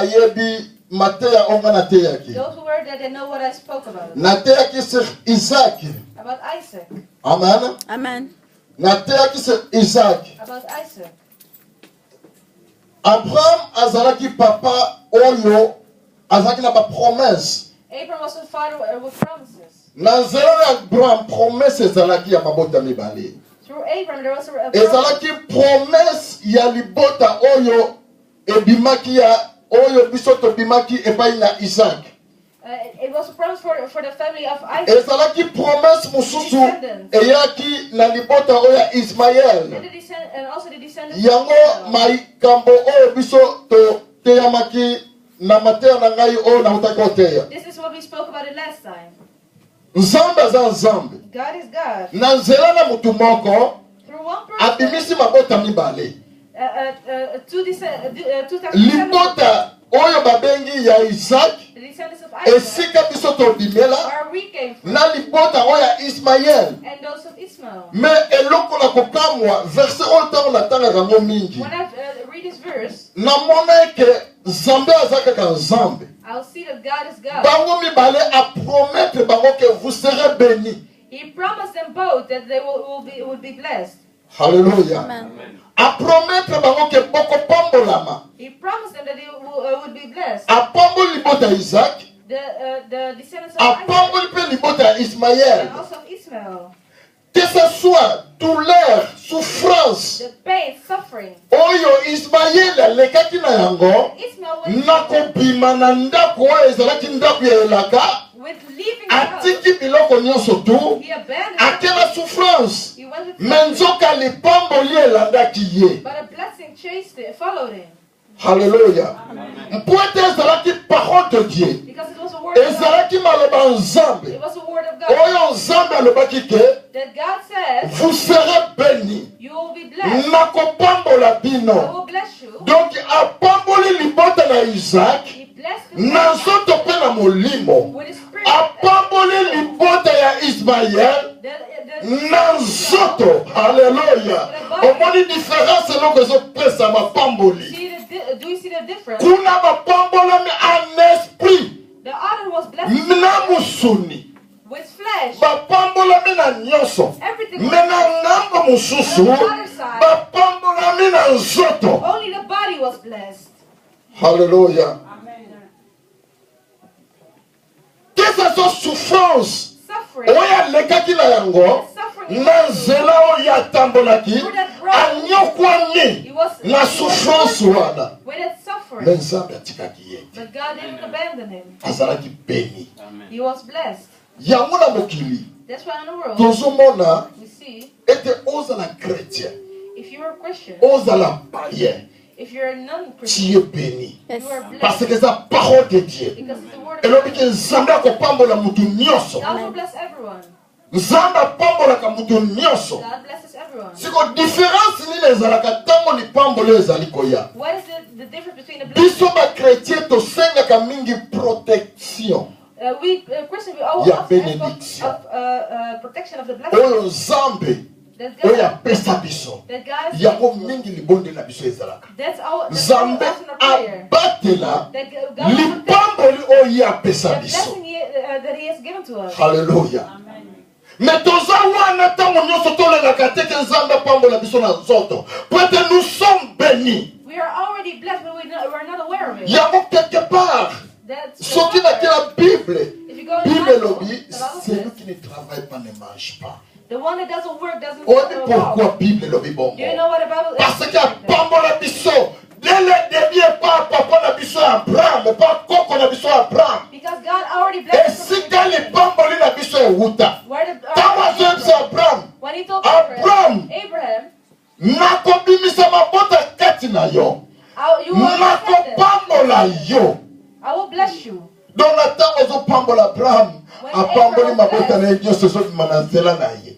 bayebi Mateya onga nateyaki. Those who were there, they know what I spoke about. Nateyaki sur Isaac. About Isaac. Amen. Amen. Nateyaki sur Isaac. About Isaac. Abraham azalaki papa oyo azalaki na ba promesse. Abraham was a father with promises. Na nzela ya Abraham promesse ezalaki ya mabota mibale. Through Abraham, there was a promise. Ezalaki promesse ya libota oyo ebimaki ya oyo biso tobimaki epai na Isaac. It was a promise for the family of Isaac. Ezalaki promesse mususu eyaki na libota oyo ya Ismael. And also the descendants Yango maikambo oyo biso teyamaki na mateya na ngai oyo na utaki oteya. This is what we spoke about it last time. Nzambe aza nzambe. God is God. Na nzela na mutu moko Through one person. abimisi mabota mibale. Two descendants. Libota oyo babengi ya Isaac The descendants of Isaac. esika biso tobimela Where we came from. na libota oyo ya Ismael. And those of Ishmael. Mais eloko na kokamwa verset oyo ntango natangaka ngo mingi When I read this verse, namona eke Nzambe aza kaka Nzambe. I'll see that God is God. Bango mibale a promettre bango que vous serez bénis. He promised them both that they would be blessed. Hallelujah. Amen. A promettre bango que boko pambolama. He promised them that they would be blessed. A pamboli libota Isaac. The descendants of A Isaac pamboli pe libota Ismaël. and also of Ishmael. Que ce soit douleur, souffrance. The pain, suffering. Oyo Ismaël lekaki na yango. Ishmael went Nakobima na ndako oyo ezalaki ndako ya elaka. with leaving the house. Atiki biloko nyonso tu. He abandoned Akela it. souffrance. He went with Menzoka lipamboli elandaki ye. but a blessing chased it, followed him. Hallelujah. Mpoete ezalaki parole de Dieu. Because it was a word of God. Ezalaki maloba nzambe. It was a word of God. Oyo nzambe alobaki ke That God said, vous serez bénis. you will be blessed. Nakopambola I bino. will bless you. Donc apamboli libota na Isaac. He blessed the Na nzoto pe na molimo. with his spirit. Apamboli libota ya Ismaël. Na nzoto. Hallelujah. Omoni différence eloko ezopesa mapamboli. Do you see the difference? Kuna bapambolami en esprit. The other was blessed Na musuni. with flesh. Bapambolami na nyonso. Everything was Me na blessed. ngambo mususu. Bapambolami na nzoto. Only the body was blessed. Hallelujah. Amen. Que ce soit souffrance. Suffering. Oya lekaki na yango. Na nzela oyo atambolaki. Anyokwani. He was Na souffrance wana. with that suffering. Me nzambe atikaki ye. But God didn't abandon him. Azalaki béni. He was blessed. Yango na mokili. That's why in the world Tozomona we see ete ozala chrétien. if you're a Christian, Ozala païen. if you're a non-Christian, Tu es béni. Yes. you are blessed. Parce que c'est la parole de Dieu. Because it's the word of elobi God. ke nzambe akopambola mutu nyonso. He also bless everyone. Nzambe apambolaka mutu nyonso. God blesses everyone. Siko différence nini ezalaka ntango lipambolo ezali koya. What is the difference between the blessing? Biso bachrétien tosengaka mingi protection. Christians, we always Yeah, ask benediction. of protection of the blessing. Oyo nzambe That oyo God, apesa biso. that God is Yango mingi libonde na biso ezalaka. that's our Nzambe prayer. abatela That God protects lipamboli oyo apesa the biso. blessing that He has given to us. Hallelujah. Mais toza wana ntango nyonso tolengaka te ke nzambe apambola biso na nzoto. Peut-être nous sommes bénis. We are already blessed, but we're not aware of it. Yango quelque part. That's Soki na la Bible. if you go in the Bible Bible, lobi, the Bible celui says, qui ne travaille pas ne mange pas. the one that doesn't work doesn't On dit walk. pourquoi Bible lobi bon. Do you know what the Bible Parce qu'il y a pambola biso. Dès le début, pas papa na biso Abraham, pas koko na biso Abraham. Because God already Et blessed us. si quand les pamboli na biso wuta. Where did Tango zemse Abraham. when He told Abraham. Abraham, Nakobimisa mabota kati na yo. you will accept it. Nakopambola yo. I will bless you. Donc na tango ozopambola Abraham. Apamboli mabota na yo soso manazela na ye.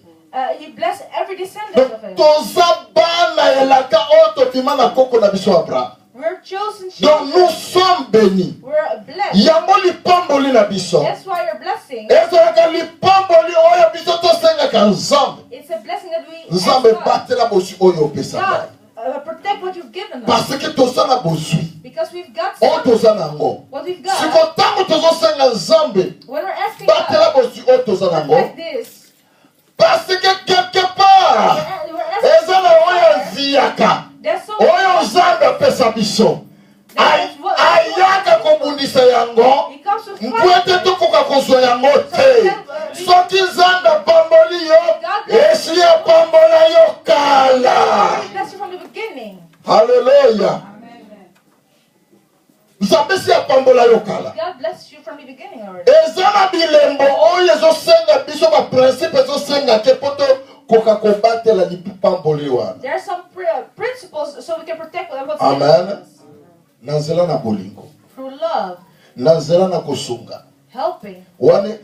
He blessed every descendant Donc of him. toza bana elaka oto tima na koko na biso Abraham. We're chosen Donc children. nous sommes bénis. We're blessed. Yango lipamboli na biso. That's why your blessing, Ezalaka lipamboli oyo biso tosengaka nzambe. it's a blessing that we Nzambe ask God. batela bosi oyo opesa ngai. God, protect what you've given us. Parce que tosala bozwi. Because Because we've got oyo toza nango what we've got. siko ntango tozosenga nzambe When we're asking batela God, bosi oyo toza nango like this, parce que quelque part we're asking eza na oyo aviaka there's so oyo nzambe apesa biso ayaka kobundisa yango He comes to mpo fight. ete tokoka kozwa yango te soki nzambe apamboli yo esi apambola yo kala. He blessed you from the beginning. Haleluya. Nzambe si apambola yo kala. God blessed you from the beginning already. Eza na bilembo oyo ezosenga biso baprincipe ezosenga te po tokoka kobatela lipamboli wana. There are some principles so we can protect what's Amen. in us. Na nzela na bolingo, Through love, na nzela na kosunga, helping. wane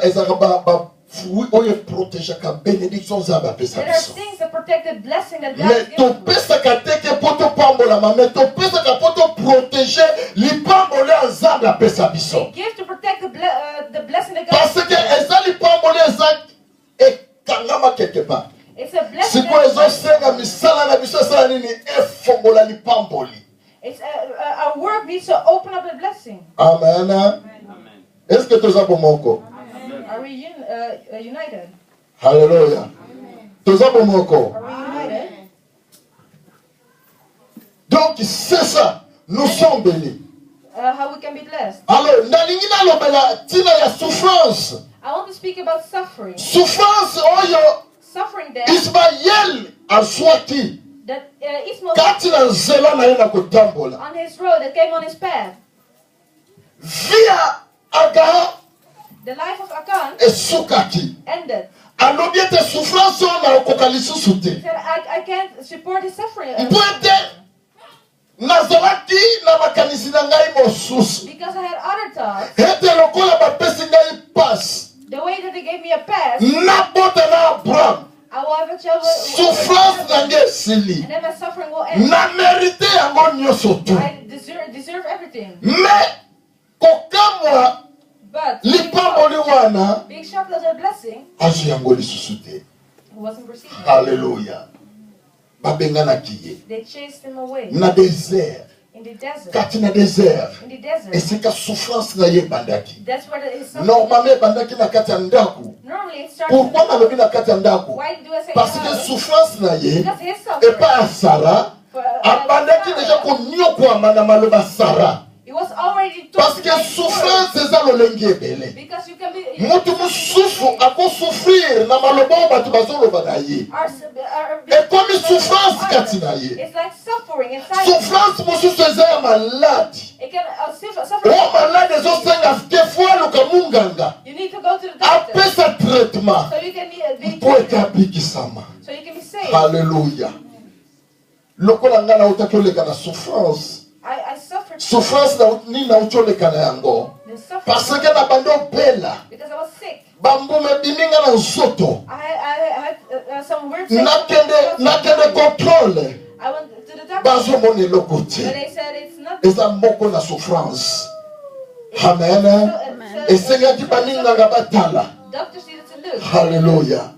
ezaka ba fruit oyo protégaka bénédiction nzambe apesa There are biso. things that protect the blessing that God Mais gives us. topesaka teke po topambolama, mais topesaka po toprotege lipamboli ya nzambe apesa biso. They give to protect the blessing that God Parce gives que us. eza lipamboli eza ekangama quelque part. It's a blessing. Siko ezosenga misala na biso esala nini efongola lipamboli. It's our work needs to open up the blessing. Amen. Est-ce que toza bomoko? Are we united? Hallelujah. Toza bomoko. Are we united? Donc c'est ça, nous sommes bénis. How we can be blessed. Alors, nalingi nalobela tina ya souffrance. I want to speak about suffering. Souffrance oyo Suffering there Ismaël azwaki that Ismail kati na nzela na ye na kotambola. on his road that came on his path. Via Agar The life of Achan esukaki. ended. Alobi ete souffrance oyo na okoka lisusu te. He said, I can't support his suffering. Mpo ete nazalaki na makanisi na ngai mosusu. Because I had other thoughts. Ete lokola bapesi ngai passe. The way that they gave me a pass, Nabota na Abraham. I will have a child Souffrance na ngai esili. and then my suffering will end. Na mérite yango nyonso tu. I deserve everything. Mais kokamwa But lipamboli wana being shocked at a blessing, azwi yango lisusu te. he wasn't receiving it. Haleluya. Babenganaki ye They chased him away na désert. in the desert. Kati na désert In the desert. esika souffrance na ye ebandaki. That's where his suffering. Normalement ebandaki na kati ya ndako. Normally it starts. Pourquoi nalobi na kati ya ndako? Why do I say Parce que house? souffrance na ye Because his suffering. epa ya Sara abandaki deja konyokwama na maloba Sara. It was already told Parce to que make souffrance worse. eza lolenge ebele. Because you can be. Mutu mosusu akosouffrir na maloba oyo bato bazoloba na ye. Ekomi souffrance kati na ye. It's like suffering inside. Souffrance mosusu eza ya maladi. It can suffering. Oyo maladi ezosenga te fo aluka munganga You need to go to the doctor apesa traitement so you can be mpo ete abikisama. so you can be saved. Haleluya. Lokola nga nautaki oleka na souffrance. I suffered Souffrance nini nauti oleka na yango? the suffering Parce que na bando obela because I was sick. bambuma ebiminga na nzoto. I had some weird nakende contrôle I went to the doctor, bazomona eloko but te. they said it's not. Eza moko na souffrance. Amen. Esengaki baninganga batala. Doctors needed to look. Haleluya.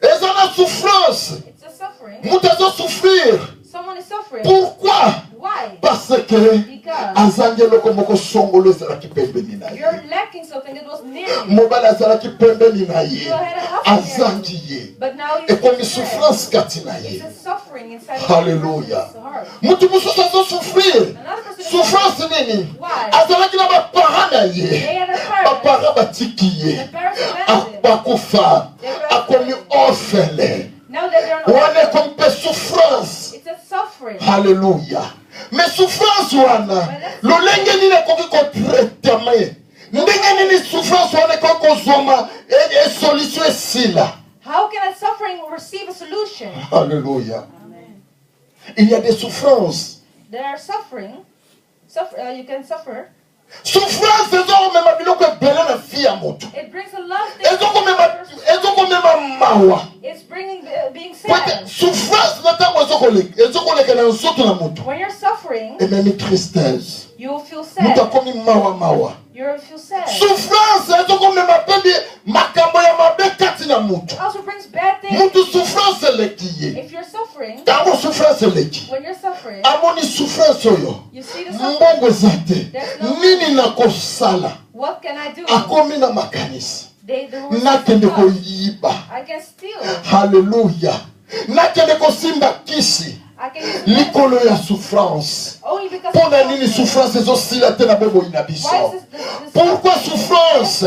Eza na souffrance. It's a suffering. Mutu azosouffrir. Someone is suffering. Pourquoi? Why? Parce que Because azangi eloko moko songolo ezalaki pembeni na ye. you're lacking something that was near you. Mobali azalaki pembeni na ye. You had a husband near you. Azangi ye. But now you Ekomi souffrance kati na ye. It's a suffering inside Hallelujah. of your heart. Mutu mosusu azosouffrir. Another person is Souffrance nini? Why? Azalaki na bapara na They ye. had a parent. Bapara batiki ye. The parents abandoned them. Bakufa. Akomi orphelin. Now that they're Wana not. ekomi pe souffrance. It's a suffering. Haleluya. Mais souffrance wana lolenge nini ekoki kotraitame ndenge nini souffrance wana ekoki kozwama solution esila. How can a suffering receive a solution? Alléluia. Il y a des souffrances. There are suffering. You can suffer. Souffrance ezokomema biloko ebele na vie ya moto. It brings a lot of things. Ezokomema mawa. It's bringing being Peut-être sad. souffrance na ntango ezokoleka na nzoto na moto When you're suffering, ememi tristesse. you will feel Moto sad. akomi mawa. You'll feel sad. Souffrance ezokomema mpe makambo ya mabe kati na moto. It also brings bad things. Mutu souffrance eleki ye. If you're suffering, suffering, Tango souffrance eleki. when you're suffering, Amoni souffrance oyo. you see the Mbongo suffering. ezate. Nini nakosala? What can I do? Akomi na makanisi. The rules Nakende of God. koyiba. I can steal. Hallelujah. Nakende kosimba kisi. I can use Likolo ya souffrance. only because Pona nini souffrance ezosila te na bobo ina Why is biso? this Pourquoi souffrance?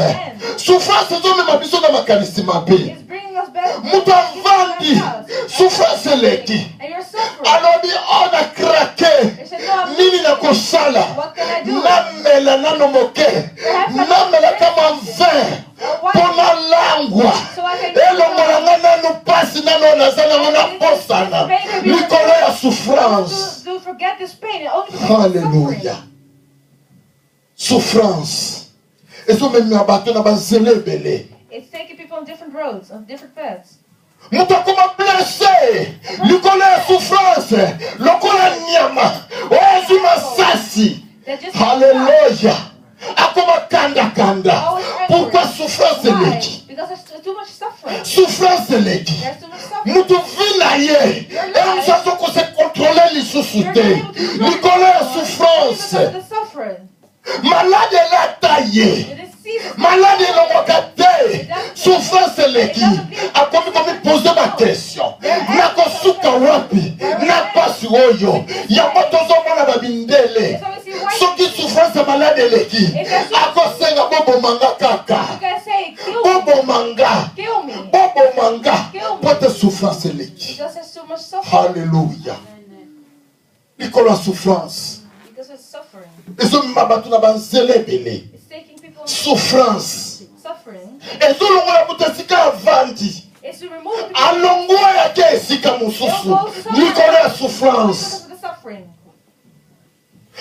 Souffrance ezomema biso na makanisi mabe. It's bringing us back. Mutu avandi. Souffrance eleki. And you're suffering. Alobi on a craqué. They said, no, I'm Nini na losing. kosala? What can I do? Namela nano moke. Namela kama vin. Pona langwa. Elongola nga nano pasi nano nazana ngona posana. Likolo ya souffrance. To forget this pain. It only because of Hallelujah. Souffrance. Ezomema bato na bazelebele. It's taking people on different roads, on different paths. Mutu akoma blessé. Likolo ya souffrance. Lokola nyama. Oezi masasi. They're just Hallelujah. Akoma kanda kanda. always angry. Pourquoi souffrance Why? eleki? Because there's too much suffering. Souffrance eleki. There's too much suffering. Mutu vina ye. Emsazo ko se contrôler lisusu You're not te. able to control Likolo ya yourself souffrance. because of the suffering. Malade la taille. It is seasons. Malade elongoka te. Souffrance eleki. Akomi komi poser ma question. Nakosuka wapi? Napasi oyo. Yango tozomona babindele. Soki souffrance malade eleki. Akosenga bobo manga kaka. You can say, kill me. Bobo manga. Kill me. Bobo manga. Pote souffrance eleki. Because there's too much suffering. Hallelujah. Likolo ya souffrance. Because it's suffering. Ezomema bato na banzelebele. It's taking people on Souffrance. suffering. Ezolongola mutu esika avandi. It's to remove the people Alongwa yake esika mosusu. Likolo ya souffrance. because of the suffering.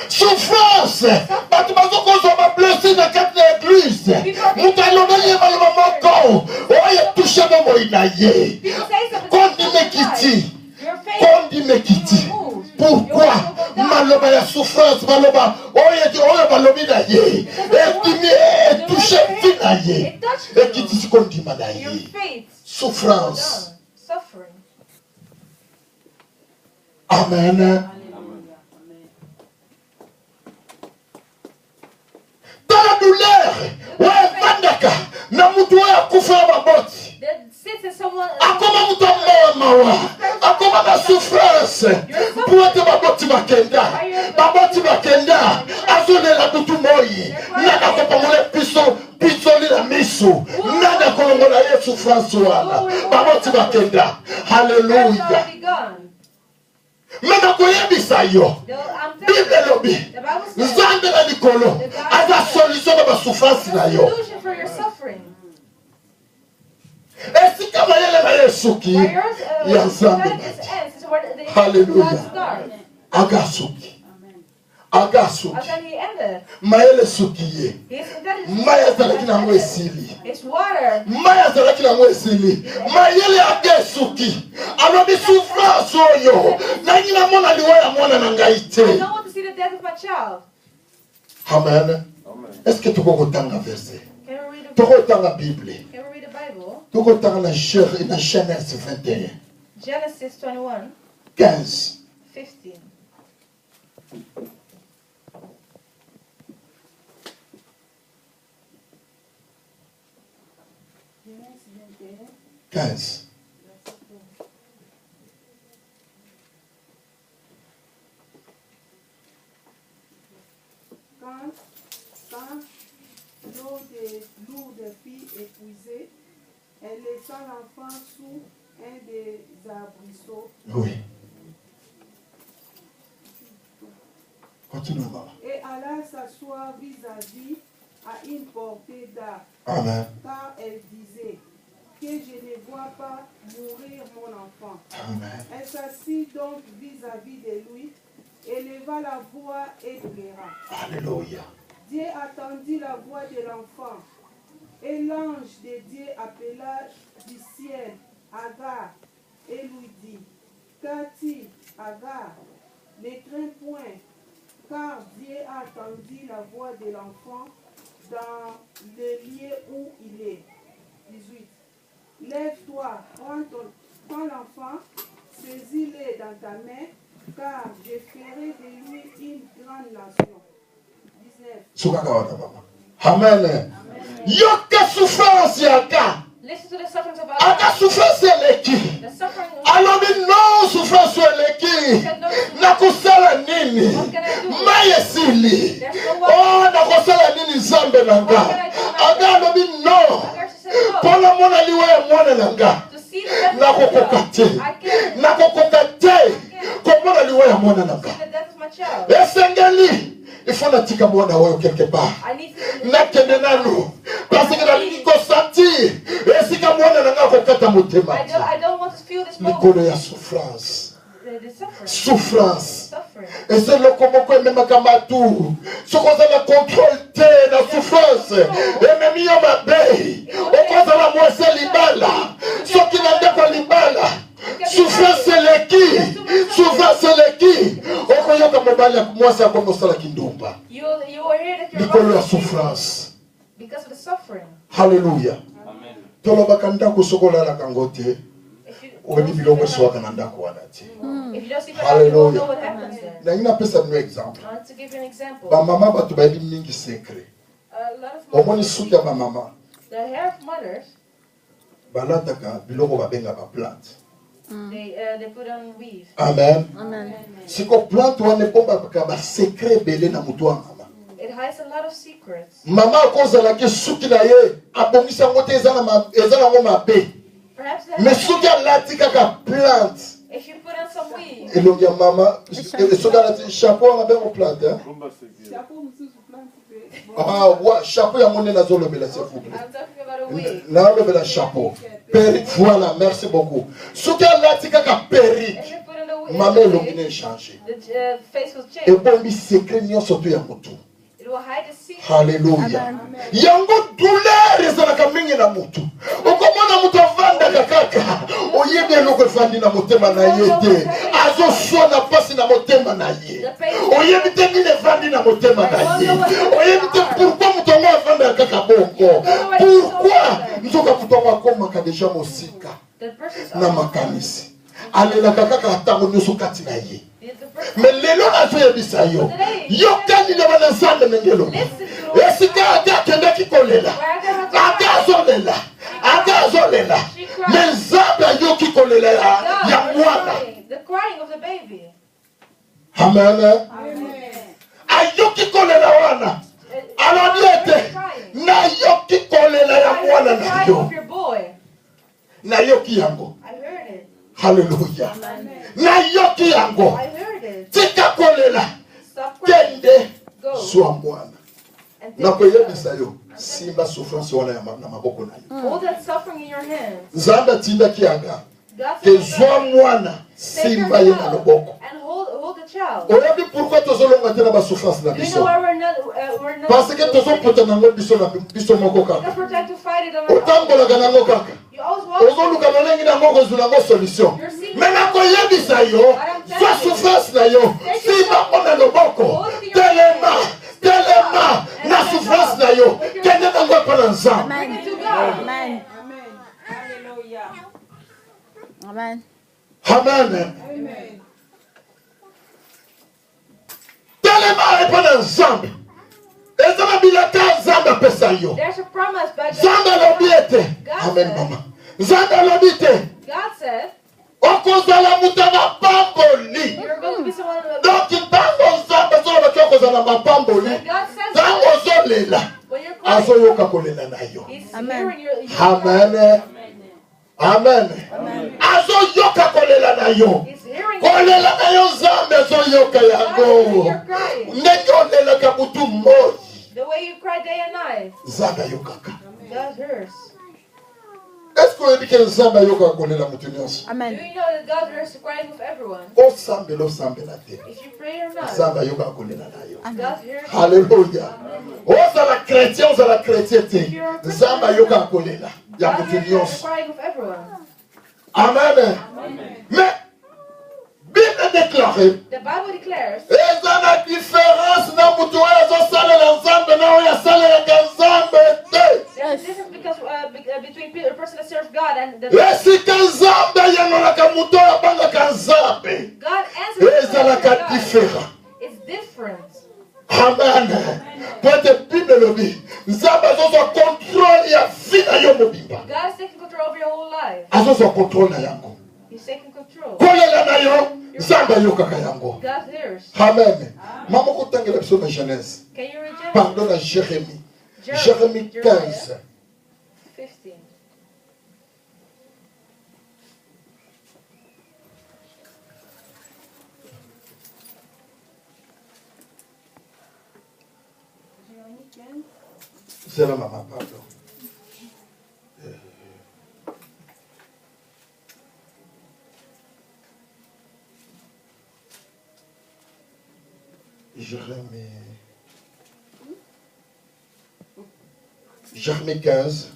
Souffrance. Bato bazokozwa bablessé na kati ya église. Mutu alobeli ye maloba moko. Oye touche bomoi na ye. People say something. Kondime kiti. Your faith Kondime kiti. Pourquoi? Maloba ya souffrance, maloba. Oye balobi na ye. Etimi touche vi na ye. Ekiti si kondima na your ye. faith Souffrance. done. Suffering. Amen. Dans la douleur, ouais, vandaka, na mutu oyo akufa ya maboti. That sits in someone. Akoma mutu amawa, akoma na souffrance. Pour ete baboti bakenda, baboti bakenda, azolela mutu moi. Nada kopamole pisoli na miso. Nada kolongola ye souffrance wana. Baboti bakenda. That's Hallelujah. already gone. Mena koyebisa yo. I'm Bible telling lobi. you, the Bible says Nzambe na likolo. Aza solution na basouffrance na the yo. solution for your suffering. Esika mayele na yesuki. Where yours, Ya Nzambe that is na. ends is where the Hallelujah. God starts. Agasuki. Agasuki. And then he ended. Mayele suki ye. His intelligence Maya azalaki nango ended. esili. It's water. Maya azalaki nango esili. Mayele agesuki. Alobi souffrance oyo. Nangi namona liwa ya mwana na ngai I te. don't want to see the death of my child. Amen. Est-ce que tukokotanga verset? Can we read the Tukotanga Bible. Can we read the Bible? Tukotanga na Genèse 21. Genesis 21, 15. 15. Quinze. Quand l'eau de fille épuisée, elle laissa l'enfant sous un des arbrisseaux Oui. Continue, maman. et alla s'asseoir vis-à-vis à une portée d'arbre, Amen. car elle disait que je ne vois pas mourir mon enfant. Amen. Elle s'assit donc vis-à-vis de lui, éleva la voix et pleura. Alléluia. Dieu attendit la voix de l'enfant, et l'ange de Dieu appela du ciel Agar et lui dit, qu'as-tu, Agar? Ne crains point, car Dieu a attendu la voix de l'enfant dans le lieu où il est. 18. Lève-toi, prends l'enfant, Saisis-les dans ta main, car je ferai de lui une grande nation. 19. Amen. Yoka souffrance yaka. Listen to the sufferings of Aka others. souffrance eleki. The suffering of Alors non souffrance eleki. Nakusala nini? Maye sili. Oh nakusala nini zambe nanga. Aga lobi no. others said no. Pona mona liwe mwana nanga. To see the death of Nakokokate. my child. I can't. Nakokokate. Komona liwe mwana nanga. See the death of my child. Esengeli. Il faut natika mwana wewe quelque part. I need to Nakende nanu. Parce que la ligne consenti. Esika mwana nanga kokata mutema. I don't want to feel this moment. Mikolo ya souffrance. The suffering. Souffrance. Suffering. Et c'est le komoko même kamatu. Ce qu'on a la contrôle la souffrance. Et même yo mabe. Au cause la moise libala. Ce qui n'a pas libala. Souffrance c'est le qui. Souffrance c'est le qui. Au koyo kamobala moi ça comme ça la kindumba. You are here that you're Mikolo ya souffrance. because of the suffering. Hallelujah. Amen. Toloba kanda kusokola la kangote. If you Obi bilongo swaka nanda kwa nati. if you don't see Hallelujah. you won't know what happens then. Na ina pesa no exemple. I want to give you an example. Ba mama batu ba mingi secret. A lot of Omoni mothers, suka ba mama. the hair of mothers, Balataka biloko babenga ba plante. they put on weave. Amen. Amen. Siko plante wane bomba ba secret belé na mutu wa mama. It hides a lot of secrets. Mama akozala ke suki na ye abongisa ngote ezala ngo mabe. Perhaps that Mais suki alati kaka plante. if you put on some weave, Elongi ya mama soki alati chapeau na bengo plante hein. Rumba c'est bien. Chapeau, monsieur, sous plan, tu peux. Ah wa chapeau ya mone na zolobela s'il vous plaît. I'm talking about a wig. Na lobela chapeau. Perruque voilà, merci beaucoup. Soki alati kaka perruque. If you put on the wig, Mama elongi na changer. the face will change. Ebombi secret nyonso to ya mutu. It will hide the secret. Hallelujah. Yango douleur ezalaka mingi na mutu. Okomona mutu avandaka kaka. Oyebi eloko efandi na motema na ye te. Azoswana pasi na motema na ye. Oyebi te nini efandi na motema na ye. Oyebi te pourquoi mutu yango avandaka kaka bongo. Pourquoi nzoka mutu yango akomaka deja mosika The person's na makanisi. Alelaka kaka atango nyonso kati na ye. the person. Mais lelo nazoyebisa yo yokani na bana nzambe ndengelo esika ata akendaki kolela ata azolela me nzambe ayoki kolela ya mwana. The crying of the baby. Amen. Amen. Ayoki kolela wana alobi ete nayoki kolela ya mwana The na crying yo of your boy. nayoki yango. I heard it. Haleluya. Nayoki yango. I heard it. Tika kolela Stop crying. kende Go. zwa mwana. And take Nakoyebisa yo simba souffrance wana na maboko na yo. all that suffering in your hands. Nzambe atindaki yanga God ke said, zwa mwana take your simba ye na child loboko. and hold the child. Oyebi pourquoi tozolonga te na basouffrance na Do you know biso? why we're not Parce que tozopota nango biso moko kaka. because we're trying to fight it on our own. Otambolaka nango kaka. You always walk. Ozoluka lolenge nango kozula ngo solution. Me nakoyebisa yo zwa souffrance na yo simba ngo na loboko. Telema na souffrance na yo kende nango epa na Nzambe. Bring it to God. Amen. Amen. Alléluia. Amen. Amen. Amen. Telema epa na Nzambe. Ezala bilaka Nzambe apesa yo. There's a promise by Nzambe alobi ete. Amen mama. Nzambe alobi te. God said Okozala mutu na pamboli. you're going to be someone who Donc ntango Nzambe azolobaki okozala mapamboli. God says Ntango ozolela when you're crying, azoyoka kolela na yo. He's Amen. hearing your Amen. Amen. Azoyoka kolela na yo. He's hearing Kolela na yo Nzambe azoyoka yango. you're crying. Ndenge olelaka mutu moi. The way you cry day and night. Nzambe ayokaka. God hears. Est-ce que oyebi ke Nzambe ayokaka kolela mutu nyonso? Do Amen. you know that God hears the crying of everyone? Osambela te. If you pray or not, Nzambe ayokaka kolela na yo. God hears. Alléluia. Ozala chrétien te. Nzambe ayokaka kolela ya God mutu hears the nyonso. crying of everyone. Amen. Mais Bible déclaré The Bible declares eza na différence na mutu oyo azosalela Nzambe na oyo asalelaka Nzambe te. there's a difference because between a person that serves God and the Esika Nzambe ayanolaka mutu oyo abangaka différent. It's different. Amen. Pour être Bible lobby. Nzamba azozo contrôle ya vie na yo mobimba. God is taking control of your whole life. Azozo contrôle na yango. He's taking control. Kolela na yo, Nzamba yo kaka yango. God hears. Amen. Maman kotangela biso na Genèse. Can you read Genesis? Pardon à Jérémie. Jérémie 15. 15. C'est la maman, pardon. Jérémie 15.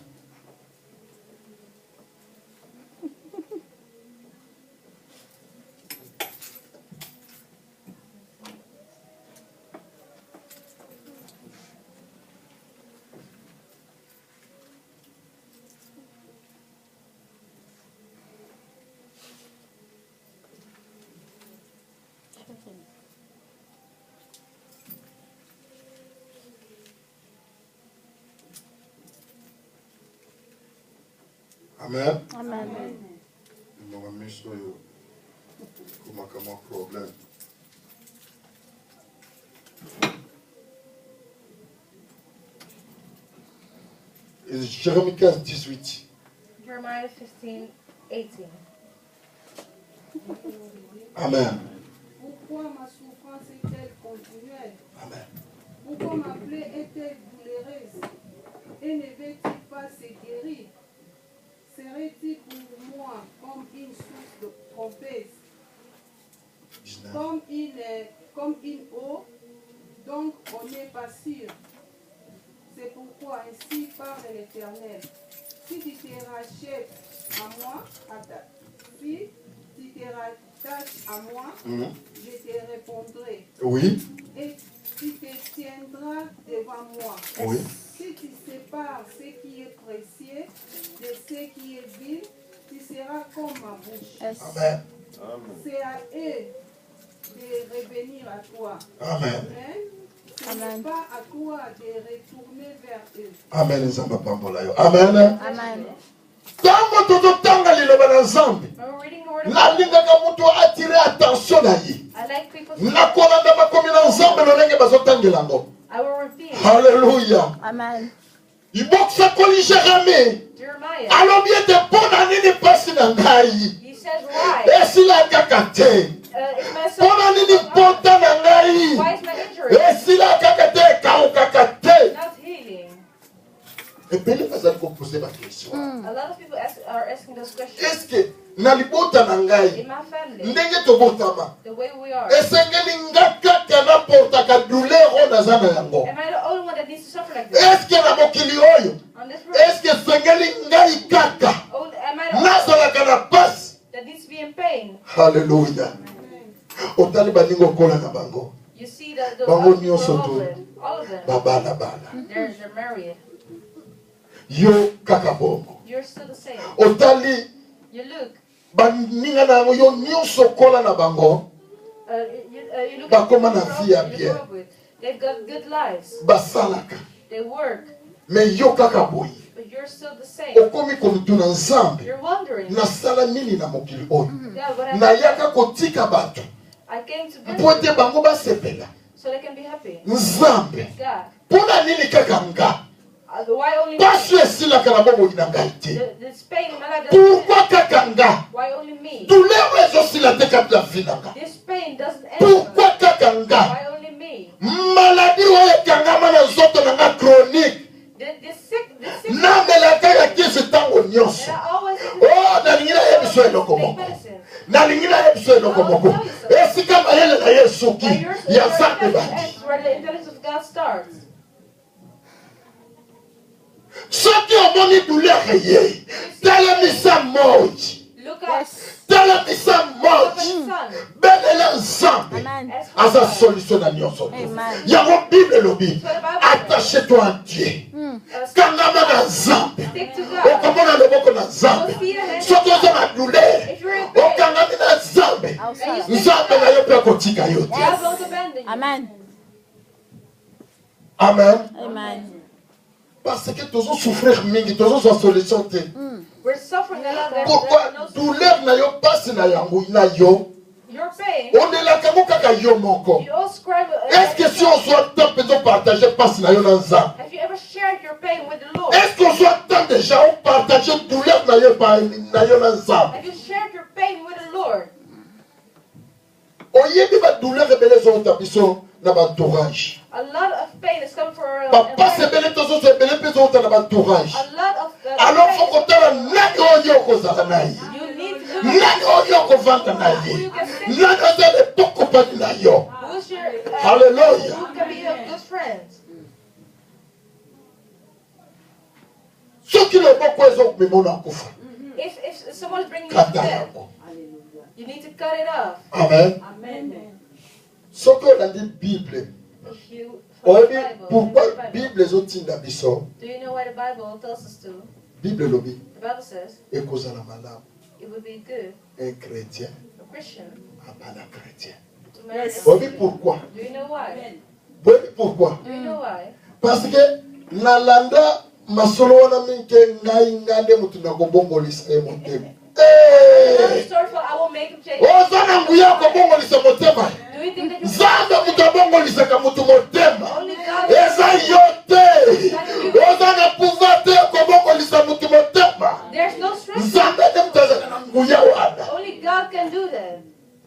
Amen. Amen. Mon ami, comment problème. Jérémie 15, 18. Jeremiah 15, 18. Amen. Pourquoi ma souffrance est-elle continuelle? Amen. Pourquoi ma plaie est-elle douloureuse? Et ne veut-il pas se guérir? Serait-il pour moi comme une source de trompeuse, comme une eau, donc on n'est pas sûr. C'est pourquoi ainsi parle l'Éternel. Si tu te rachètes à moi, si tu te rattaches à moi, je te répondrai. Oui. Et tu te tiendras devant moi. Oui. Si tu sépares ce qui est précieux de ce qui est vil, tu seras comme ma bouche. Yes. Amen. C'est à eux de revenir à toi. Amen. Amen. Ce n'est pas à toi de retourner vers eux. Amen. Nzamba pambola yo. Amen. Amen. Tango tototanga liloba na Nzambe. When we're reading the word of God, Nalingaka mutu attirer attention na ye. I like people to Nakolanda bakomi na Nzambe lolenge bazotangela ngo. I will repeat. Hallelujah. Amen. Ibokisa koli Jérémie. Jeremiah, Alobi ete mpona nini pasi na ngai. he says, why? Esila kaka te. Is my Mpona nini soul pota na ngai. why is my injury Esila kaka te, ekawukaka te. not healing? Ebele bazali kopose bakestion. A lot of people are asking those questions. Eske na libota na ngai In my family, ndenge tobotama the way we are, esengeli nga kaka naportaka douleur oyo naza na yango. am I the only one that needs to suffer like this? Eske na mokili oyo On this road, eske esengeli ngai kaka am I the only one nazalaka na pasi. that needs to be in pain? Haleluya. Otali baninga okola na bango You see that those Bango other people nyonso are tu. all of them, babalabala they're married. yo kaka bongo. You're still the same. Otali You look, baninga na yango yo nyonso okola na bango you look Bakoma at na people vie ya you bien. grew up with. They've got good lives. basalaka They work, me yo kaka boye but you're still the same. okomi komituna Nzambe You're wondering, nasala nini na mokili oyo. God, what happened? Nayaka kotika bato I came to mpo visit ete bango basepela. so they can be happy. Nzambe God, mpona nini kaka nga why only me? pasi esilaka na bomoi na ngai te. This pain in my life doesn't end. Pourquoi kaka nga Why only me? douleur oyo ezosila te kati na vi na nga. This pain doesn't end. Pourquoi kaka nga Why only me? maladi oyo ekangama na nzoto na nga chronique This sick namelaka ya kisi ntango nyonso. that I always Oh, nalingi nayebi biso eloko take moko, medicine. nalingi nayebi biso eloko moko. Esika mayele na ye soki But yours ya where Nzambe the bandi. ends, where the intelligence of God starts. Soki omoni douleur ye telemisa moji, Look up. telemisa Look up at moji, the sun. belela Nzambe Amen. Ask for aza God. solution na nyonso. nzambe na yo mpe akotika yo te. God won't abandon you. Amen. Amen. Amen. Parce que tozo souffrir mingi, tozo sa solution te. We're suffering a lot. Pourquoi There's no douleur na yo passe na yango na yo? Your pain. On est là comme kaka yo moko. You all scribe. Est-ce que si on soit temps peut partager passe na yo na nzambe? Have you ever shared your pain with the Lord? Est-ce qu'on soit temps déjà on partager douleur na yo na nzambe? Have you shared your pain with the Lord? Oyebi ba douleur ebele zo tabiso na ba entourage. A lot of pain is coming for Papa sebele tozo sebele pe zo na ba entourage. a lot of Alors faut qu'on tala nani oyo kozala na ye. you need to do Nani oyo kovanda na ye. Nani ozo le poko pa na yo. who's your Hallelujah. who can be your good friends. Soki le boko ezo kumemona kufa. If someone's bringing you to Kata death, yako. you need to cut it off. Amen. Soki olandi Bible. If you follow the Oyebi Bible, pourquoi read the Bible. Bible ezotinda biso? Do you know why the Bible tells us to? Bible lobi The Bible says ekozala malamu. it would be good Un chrétien a Christian abana chrétien. to marry a Oyebi Christian. pourquoi? Do you know why? Oyebi pourquoi? Do you know why? Parce que nalanda masolo wana minke ngai ngande mutu na kobongolisa ye motema. Another story for I will make him change. Ozana nguya kobongolisa motema. Do you think that you Nzambe mutu abongolisaka mutu motema. only God Eza yo te. Ozana pouvoir te kobongolisa mutu motema. there's no strength. Nzambe te mutu azaka na nguya wana. Only God can do that.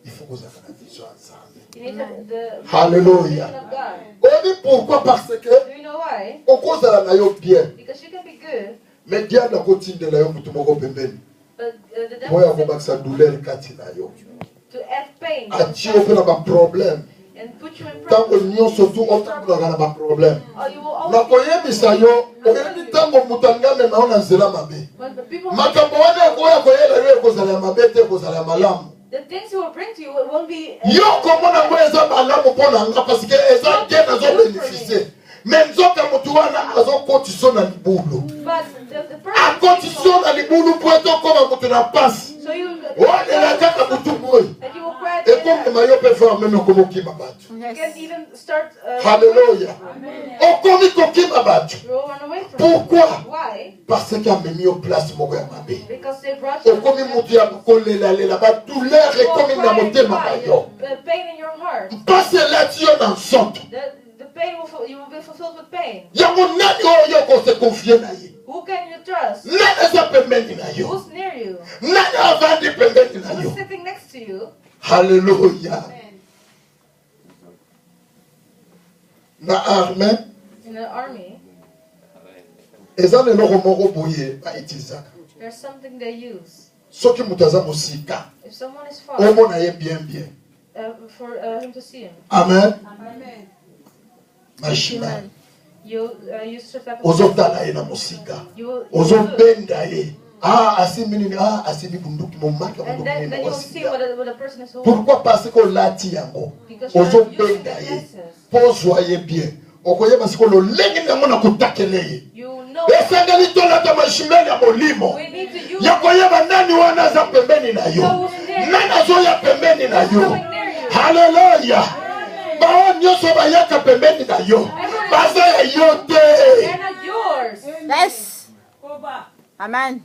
Il faut kozala na vision ya Nzambe. You need the Hallelujah. vision of God. Oyebi pourquoi? Parce que Do you know why? okozala na yo bien. Because you can be good, Mais diable akotindela yo mutu moko pembeni. but the devil Moya is kobakisa douleur kati na yo. to add pain Atie yo mpe na baproblème. and put you in Ntango problems. nyonso tu otambolaka na baproblème. Or you will always Nakoyebisa yo oyebi ntango moto angamema yo na nzela mabe. but the people Makambo wana ekoya koyela yo ekozala ya mabe te ekozala ya malamu. the things he will bring to you it won't be Yo komona ngo eza malamu mpo na nga parce que eza bien azobénéficie. Mais nzoka motu wana azokotisa na libulu. but the person Akotisa na libulu po ete okoma moto na pasi. so you Olela kaka motu moyi. that you will cry to Ekomema yo mpe fa meme okomokima bato. you can even start Hallelujah. Okomi kokima bato. you will run away from Pourquoi? why? Parce qu'amemi yo place moko ya mabe. Because they brought you Okomi mutu ya kolelalela badouleur ekomi na motema na yo. the pain in your heart. Mpasi elati yo na nzoto. The pain you will be fulfilled with pain. Yango nani oyo okose konfie na ye? Who can you trust? Nani eza pembeni na yo? Who's near you? Nani avandi pembeni na yo? Who's sitting next to you? Hallelujah. Na arme In the army, eza leloko moko boye baitilisaka. there's something they use. Soki moto aza mosika If someone is far, omona ye bien bien. for him to see him, Amen. Amen. Mashima you use certain type of ozotala ye na mosika. you will Ozobenda ye. Ah, asimbi nini? Ah, asimbi bunduki momaka and bunduki then nini you will see wasika. what the person is holding. Pourquoi? Parce que olati yango. Because you're using the Ozobenda ye. glasses. Pozwa ye bien. Okoyeba siko lolenge nango na kutakele ye. You know Esengeli tolata mashimeli ya molimo. we need to use Ya koyeba nani wana aza pembeni na yo. Nani azoya pembeni na yo. Hallelujah. Bao nyonso bayaka pembeni na yo. Baza ya yo te. they're not yours. Yes. Amen.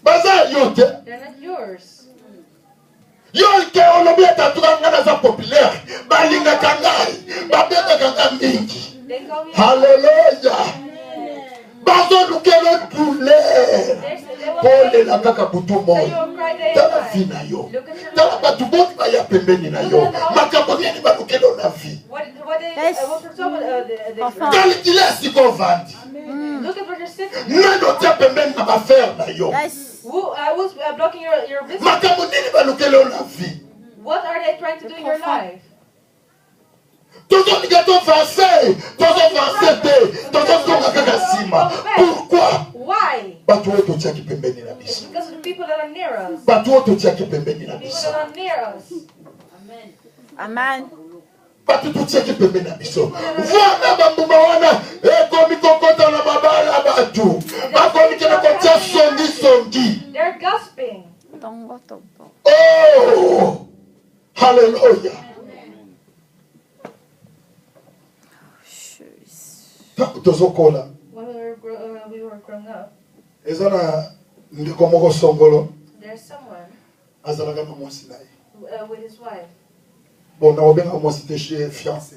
Baza ya yo te. They're not yours. Yo ke olobi etatuka nga naza populaire. Balingaka ngai. Babetaka nga mingi. They call me. Hallelujah. Bazo lukelo douleur. They will Pole na kaka butu say moyo. you will cry day Tala and vi night. na yo. Look at your Tala life. batu boti baya pembeni na yo. Makambo nini balukelo na vi. What they Yes. what for someone Enfin. Talikile siko vandi. look at what you're sitting. Nani otia pembeni na bafer na yo. Yes. Who's blocking your business? Makambo nini balukelo na vi. What are they trying to do in your life? Tozo ligato français. Tozo français te. Tozo songa kaka sima. Pourquoi? Why? Batu wote otiaki pembeni na It's biso. because of the people that are near us. Batu wote otiaki pembeni na People biso. that are near us. Amen. Batu totiaki pembeni na biso. Vwana bambuma wana ekomi kokota na babala batu. Bakomi kena kotia songi. They're gossiping. Tongo topo. Oh! Hallelujah. Tozokola. When we were growing up, Ezana ndiko moko songolo. there's someone Azalaka na mwasi na ye. with his wife, Bon, na obenga mwasi te chez fiancé.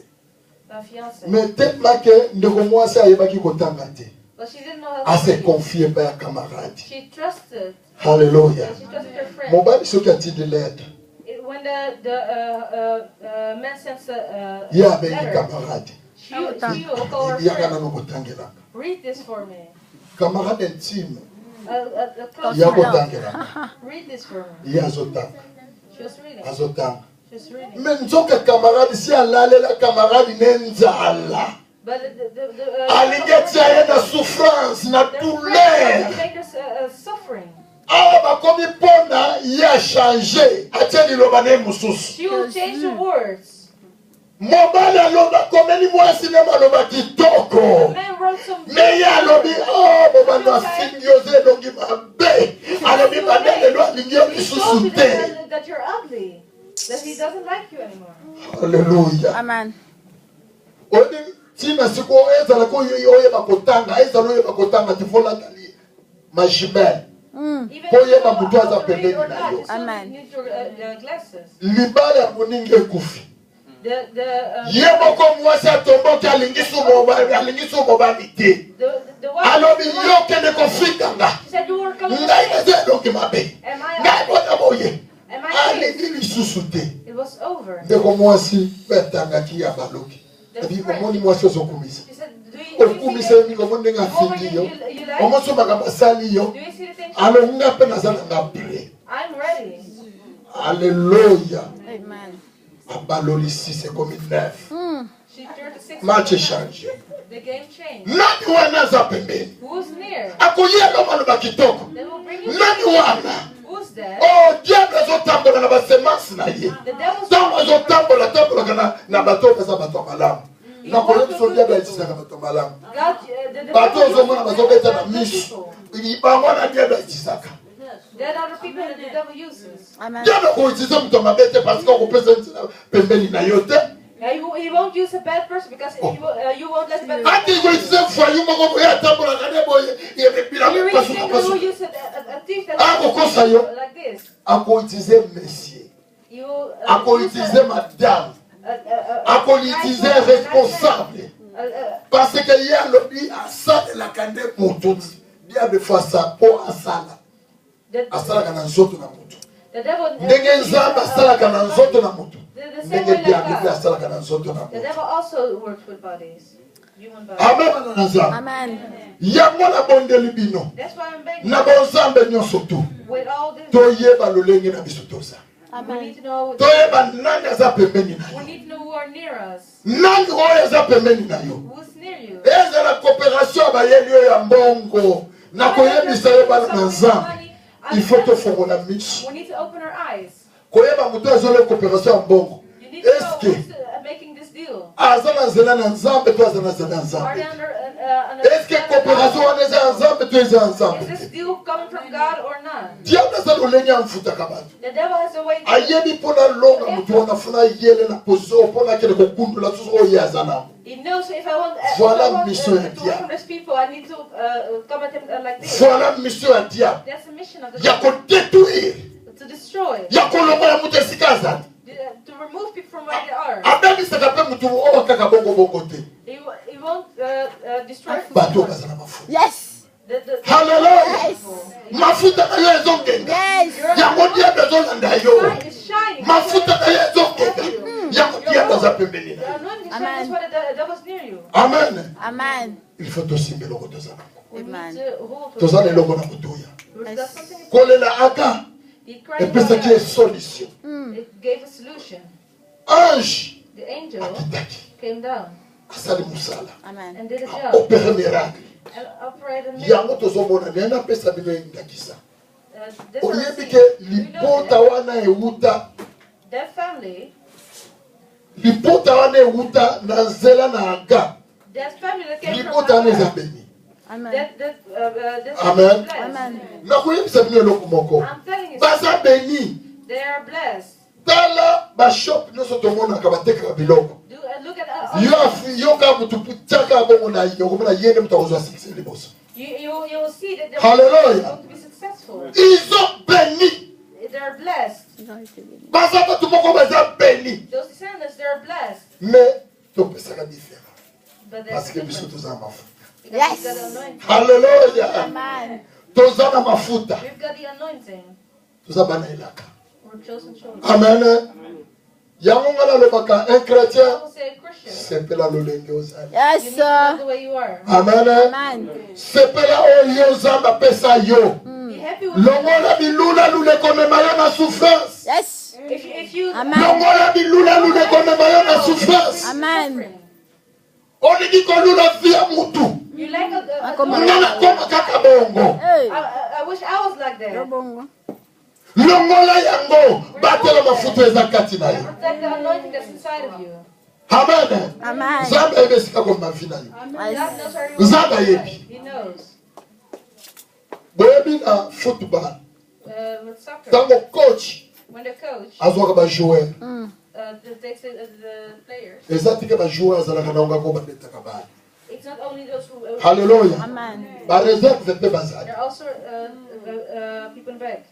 a fiance. Mais tellement que ndiko mwasi ayebaki kotanga te. But she didn't know how to Ase speak. confié pa ya camarade. She trusted. Hallelujah. She trusted her friend. Mobali soki ati de l'aide. When the man sends a Ye abengi letter, camarade. she will call her Yaka friend. nano kotangelaka. Read this for me. Camarade intime. A close Ya friend. kotangelaka. Read this for me. Ye azotanga. She was reading. Azotanga. She was reading. Mais nzoka camarade si alalela camarade nenzala. But Alingetia ye na souffrance, na the douleur. make us suffering. Awa bakomi pona ye a changé. Atie liloba ne mususu. She will change the words. Mobali aloba komeli mwasi ne maloba kitoko. The man wrote some. Me ye alobi mobali afingi yoze elongi mabe. Alobi bandele lo alingi yo He told lisusu you te. that you're ugly. That he doesn't like you anymore. Hallelujah. Amen. Odi tina siku ezala ko oyeba kotanga, ezala oyeba kotanga tifola tali. Majibel. Even Pour if you yeba know mutu how aza to read pembeni or na not, yo. you still Amen. need your glasses. Libala ya moningi ekufi. The Ye moko mwasi atomboki alingisu mobali te. wife. Alobi yo kende kofika nga. She said you were coming. Ngai eze elongi mabe. Am I Ngai ugly? bona boye. Am I Alingi ugly? lisusu te. It was over. Ndeko mwasi betangaki ya baloki. Ebi omoni mwasi ozokumisa. She said, do you Okumisa see emi omoni nga the woman findi yo. you like? Omosomaka basali yo. Do you see the thing? Alo nga pe nazala nga pre. I'm ready. Alléluia. Amen. Abaloli 6 c'est comme 9. She turned to 6. Match changé. The game changed. Nani wana za pembeni? Who's near? Akoyeba maloba kitoko. They will bring you. Nani wana? Who's there? Oh, diable azotambola na basemence na ye. The devil's Ntango azotambola na bato baza bato malamu. Nakoyeba biso diable ayitisaka bato malamu. God, the Bato devil ozomona bazobeta na uses miso. people. Bango na diable ayitisaka. There are other people that the devil uses. Amen. Diable akoyitisa moto mabe te parce que akopesa ntina pembeni na yo te. He won't use a bad person because you won't let bad Ati person. koyitisa mfayu moko boye atambolaka ne boye yebebila You really kopasuka think that pasuka. will use a thief that Akokosa yo. like this? Akoyitize monsieur. You Akoyitize madame. Akoyitize responsable. Parce que ye alobi asalelaka nde moto diable fasa po asala. Asalaka na nzoto na moto. The devil. Ndenge nzambe asalaka na nzoto na moto. The same Ndenge way diable like God. asalaka na nzoto na The moto. devil also works with bodies. Human bodies. Amen bana na nzambe. Amen. Yango na bondeli bino. That's why I'm begging Na bonzambe nyonso tu. with all this. Toyeba lolenge na biso toza. We Amen. need to know. Toyeba nani aza pembeni na We yo. need to know who are near us. Nani oyo aza pembeni na yo. Who's near you. Ezala coopération ya bayeli oyo ya mbongo. Na koyebisa yo bana na nzambe. Il faut tofongola miso. We need to open our eyes. Koyeba moto azole coopération ya mbongo. You need to know Eske who's making this deal. aza na nzela na nzambe to aza na nzela ya Are nzambe. they under Eske coopération wana eza ya nzambe to eza ya Is nzambe. this deal coming from God or not? Diable aza lolenge amfutaka bato. The devil has a way to. Ayebi mpona longa moto wana funa yele na position mpona akende kokundula susu oyo ye aza nao. He knows if I want, Voilà mission ya to work from these people, I need to come at him like this. Voilà mission ya diable. That's the mission of the Ya devil. kodétruire. To destroy. Ya kolongola moto esika azali. To remove people from where they are. Abebisaka mpe motu oyo kaka bongo te. He won't destroy Bato people. baza na mafuta. Yes. Hallelujah. Yes. Mafuta na yo ezongenga. Yes. Yango diable ezolanda yo. Light is shining. Mafuta na yo ezongenga. Yango diable aza pembeni The na yo. anointing is Amen. shining. That's why the devil's near you. Amen. Amen. Il faut tosimba eloko toza nango. We Amen. need to hold to Toza na it. eloko na kotoya. We've got something to Kolela aka He cried out epesaki ye solution. It gave a solution. Ange The angel akitaki came down asali mosala Amen. and did a job opere miracle. and operated a miracle. Yango tozomona nde napesa bino endakisa. This one Oyebi is- ke we know libota wana euta that family, libota wana euta na nzela na aga. that family that came from Libota wana eza Hagar, beni. Amen. that Amen. blessed. Amen. Nakoyebisa bino eloko moko. I'm telling you, Baza beni. they are blessed. tala bashop nyonso tomonaka batekaka biloko Look at yoka mutu tiaka bongo na yo komona yende mutu akozwa succès liboso. you'll see that they're Hallelujah. going to be successful. Ils ont béni. They're blessed. Baza batu moko baza béni. Those descendants, they're blessed. Mais topesaka différent. But Parce que they're biso different. toza na mafuta. Because we've got the anointing. Hallelujah. Amen. Toza na mafuta. We've got the anointing. Toza bana elaka. We're chosen children. Amen. Yango ngala lobaka un chrétien I will say a Christian. sepela lolenge ozali. Yes, You need to know the sir. way you are. Amen. Amen. Sepela oyo zamba pesa yo. Be happy with Longola bilula lule komema yo na souffrance. Yes. if you Amen. Longola bilula lule komema yo na souffrance. Amen. suffering. Olingi kolula via mutu. You like a Ngana koma kaka bongo. Hey. I wish I was like that. Bongo. Longola yango batela mafuta eza kati na yo. Protect the anointing that's inside of you. Amen. Amen. Zamba ebesika ko mavina yo. God knows where you Nzamba are. yebi. He knows. Boyebi na football. With soccer, Tango coach when the coach azwaka ba joueur. takes the players, Eza tike ba joueur azalaka na ngako bandetaka bana. it's not only those who. Hallelujah. Amen. Ba reserve pe bazali. There are also people in the back.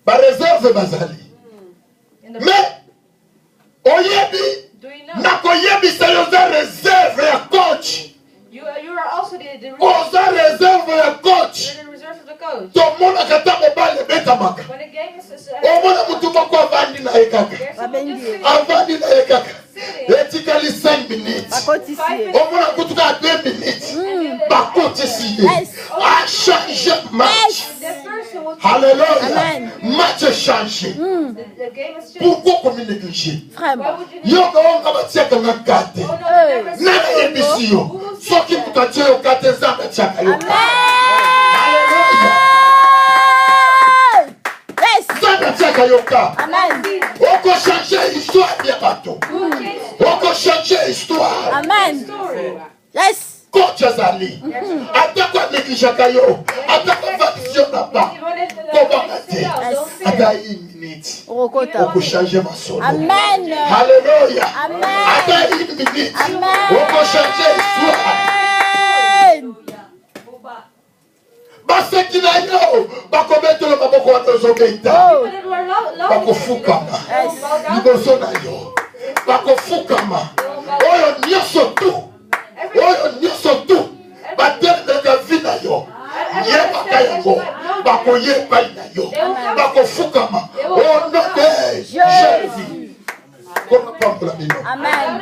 Ba reserve bazali. In the Mais oyebi Do you know? na koyebisa yo za reserve ya coach. You are also the Oza reserve ya coach. you're the reserve of the coach. Tomonaka ntango bale betamaka. When the game is Omona mutu moko avandi na ye kaka. there's someone just sitting. Avandi na ye kaka. Etikali 5 minutes. Bakotisiye. Omona kutuka 2 minutes. Bakotisi ye. Yes. A changé match. That person was Alléluia. Amen. Match est changé. the game has changed. Pourquoi comme négliger? Why Vraiment. would you Yo kaonga batiaka nga kate. Oh no, never Nana yebisi yo. Soki mukatie yo kate nzambe atiaka yo kate. Alléluia. Yes. Nzambe atiaka yo kate. Amen. Oko changer histoire ya bato. Oko changer histoire. Amen. story. Yes. Coach azali. Atako negligaka yo. Atako vatisio na ba. Ata une minute. Rokota. Oko changer masolo. Amen. Alléluia. Amen. Ata une minute. Amen. Oko changer histoire. Amen. Baseki na yo. Bakobetelo maboko wana ozobeta. Oh. People that were low, Bakofukama. Yes. Liboso na yo. Bakofukama. Oyo nyonso tu. Oyo nyonso tu. Batelemeka vi na yo. Yebaka yango. Bakoyeba na yo. Bakofukama. Au nom de Jésus. Comment pambola bino? Amen.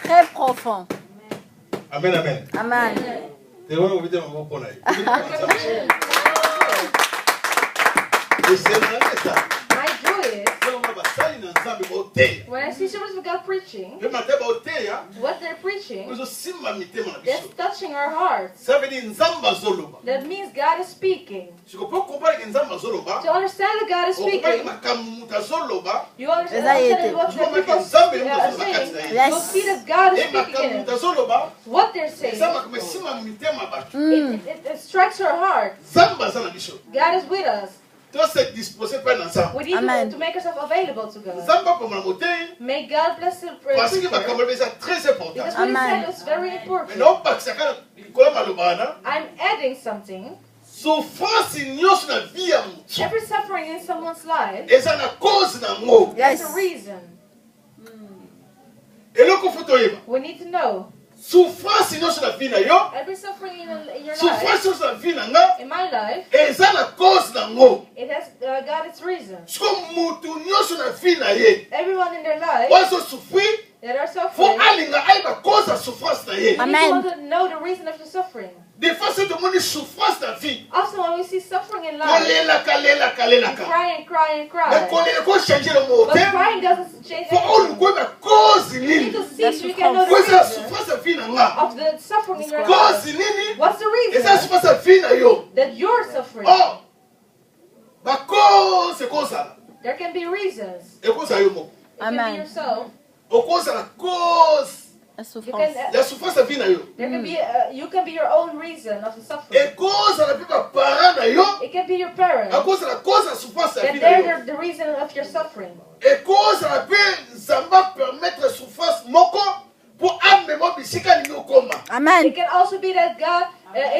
Très profond. Amen, amen. Amen. Te wana ubite maboko na ye. Esenaleta. my joy is Noma basali na nzambe baoteya. when I see servants of God preaching, Pe mate baoteya, what they're preaching, ozosimba mitema na that's biso. touching our hearts. Ça veut dire nzambe azoloba. That means God is speaking. Siko po comprendre que nzambe azoloba, To understand that God is okomaki speaking, makambo mutu azoloba, you understand Exactly. what the Ozomaki people nzambe are mutu saying. azoloba. Yes. You'll see that God is E speaking makambo in mutu it. azoloba, What they're saying, eza makambo esimba mitema bato. it strikes our heart. Nzambe aza na biso. God is with us. Tose dispose mpe na nzambe. We need Amen. to make ourselves available to God. Nzambe apambola moteyi, May God bless the parce que preacher. makambo eza très important. Because what he Amen. said is very Mais important. naobakisa kaka likolo ya maloba wana, I'm adding something. souffrance nyonso na vie ya motu Every suffering in someone's life, eza na cause na ngo. there's Yes. a reason. Eloko fo toyeba, We need to know. souffrance nyonso na vie na yo, Every suffering in your life, souffrance nyonso na vie na nga, in my life, eza na cause na ngo. it has got its reason. Siko mutu nyonso na vie na ye Everyone in their life oyo azosouffrir, that are fo suffering, alinga ayeba cause ya souffrance na ye. we need Amen. to know the reason of the suffering. Des fois so tomoni souffrance na vie, Often when we see suffering in life, kolelaka we lelaka, cry and cry and mais cry. kolela kochange le But mote crying doesn't change fo anything. oluka oyeba cause We need nini, to see so we can know po the eza ya reason souffrance ya vie na nga, of the suffering in your cause life. nini, What's the eza ya reason souffrance ya vie na yo. that you're suffering? Or bacause ekozala, There can be reasons. ekozala yo moko, It can Amen. be yourself. okozala cause La You souffrance. can, La souffrance à vie na yo. there can be, you can be your own reason of the suffering. Et cause à la vie ba parents na yo. It can be your parents. À cause de la cause à souffrance à That vie na yo. they're the reason of your suffering. Et cause à la vie zamba permettre souffrance moko pour amener mon bisika ni okoma. It Amen. can also be that God